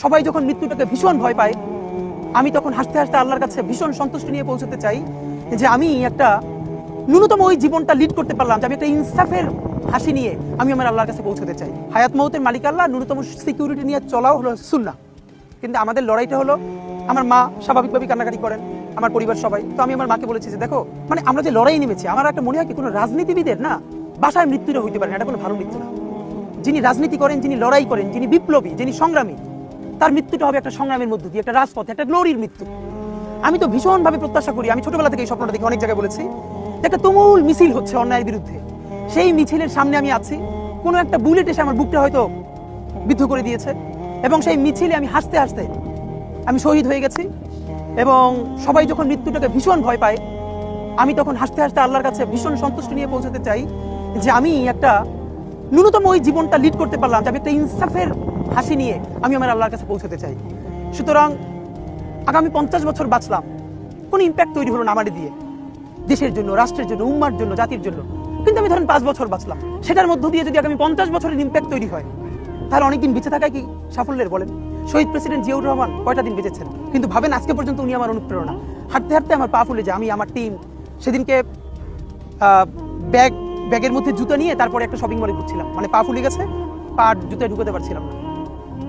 সবাই যখন মৃত্যুটাকে ভীষণ ভয় পায়, আমি তখন হাসতে হাসতে আল্লাহর কাছে ভীষণ সন্তুষ্টি নিয়ে পৌঁছতে চাই যে আমি একটা ন্যূনতম ওই জীবনটা লিড করতে পারলাম, যে আমি একটা ইনসাফের হাসি নিয়ে আমি আমার আল্লাহর কাছে পৌঁছতে চাই। হায়াত মৌতের মালিক আল্লাহ, ন্যূনতম সিকিউরিটি নিয়ে চলাও হলো সুন্নাহ। কিন্তু আমাদের লড়াইটা হলো, আমার মা স্বাভাবিকভাবেই কান্নাকাটি করেন, আমার পরিবার সবাই। তো আমি আমার মাকে বলেছি যে দেখো, মানে আমরা যে লড়াই নেমেছি, আমার একটা মনে হয় কি কোনো রাজনীতিবিদের না বাসায় মৃত্যুটা হইতে পারে না, এটা কোনো ভালো মৃত্যু না। যিনি রাজনীতি করেন, যিনি লড়াই করেন, যিনি বিপ্লবী, যিনি সংগ্রামী, তার মৃত্যুটা হবে একটা সংগ্রামের মধ্য দিয়ে, একটা রাজপথে, একটা গ্লোরির মৃত্যু। আমি তো ভীষণভাবে প্রত্যাশা করি, আমি ছোটবেলা থেকে এই স্বপ্নটা দেখি, অনেক জায়গায় বলেছি, একটা তুমুল মিছিল হচ্ছে অন্যায়ের বিরুদ্ধে। সেই মিছিলের সামনে আমি আছি, কোনো একটা বুলেট এসে আমার বুকটা হয়তো বিদ্ধ করে দিয়েছে, এবং সেই মিছিলে আমি হাসতে হাসতে আমি শহীদ হয়ে গেছি। এবং সবাই যখন মৃত্যুটাকে ভীষণ ভয় পায়, আমি তখন হাসতে হাসতে আল্লাহর কাছে ভীষণ সন্তুষ্টি নিয়ে পৌঁছতে চাই যে আমি একটা ন্যূনতম ওই জীবনটা লিড করতে পারলাম, যে আমি একটা ইনসাফের হাসি নিয়ে আমি আমার আল্লাহর কাছে পৌঁছতে চাই। সুতরাং আগামী 50 বছর বাঁচলাম, কোনো ইম্প্যাক্ট তৈরি হলো না আমার দিয়ে, দেশের জন্য, রাষ্ট্রের জন্য, উম্মার জন্য, জাতির জন্য। কিন্তু আমি ধরেন 5 বছর বাঁচলাম, সেটার মধ্য দিয়ে যদি আগামী 50 বছরের ইম্প্যাক্ট তৈরি হয়, তাহলে অনেকদিন বেঁচে থাকায় কি সাফল্যের? বলেন, শহীদ প্রেসিডেন্ট জিয়াউর রহমান কয়টা দিন বেঁচেছেন, কিন্তু ভাবেন আজকে পর্যন্ত উনি আমার অনুপ্রেরণা। হাঁটতে হাঁটতে আমার পা ফুলে যায়, আমি আমার টিম সেদিনকে ব্যাগের মধ্যে জুতো নিয়ে তারপরে একটা শপিং মলে ঘুরছিলাম, মানে পা ফুলে গেছে, পা জুতোয় ঢুকাতে পারছিলাম না।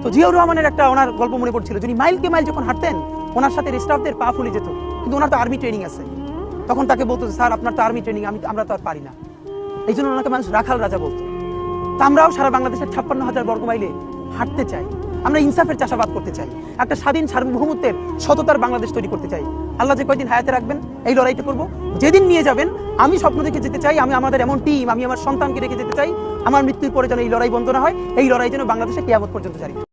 তো জিয়াউর রহমানের একটা ওনার গল্প মনে পড়ছিল, যিনি মাইলকে মাইল যখন হাঁটতেন, ওনার সাথে স্টাফদের পা ফুলে যেত, কিন্তু ওনার তো আর্মি ট্রেনিং আছে। তখন তাকে বলতো, স্যার আপনার তো আর্মি ট্রেনিং, আমরা তো আর পারি না। এই জন্য ওনাকে মানুষ রাখাল রাজা বলতো। তো আমরাও সারা বাংলাদেশের 56,000 বর্গ মাইলে হাঁটতে চাই, আমরা ইনসাফের চাষাবাদ করতে চাই, একটা স্বাধীন সার্বভৌমত্বের সততার বাংলাদেশ তৈরি করতে চাই। আল্লাহ যে কয়দিন হায়াতে রাখবেন, এই লড়াইটা করব। যেদিন নিয়ে যাবেন, আমি স্বপ্ন দেখে যেতে চাই, আমি আমাদের এমন টিম, আমি আমার সন্তানকে রেখে যেতে চাই, আমার মৃত্যুর পরে যেন এই লড়াই বন্ধ না হয়, এই লড়াই যেন বাংলাদেশে কিয়ামত পর্যন্ত জারি।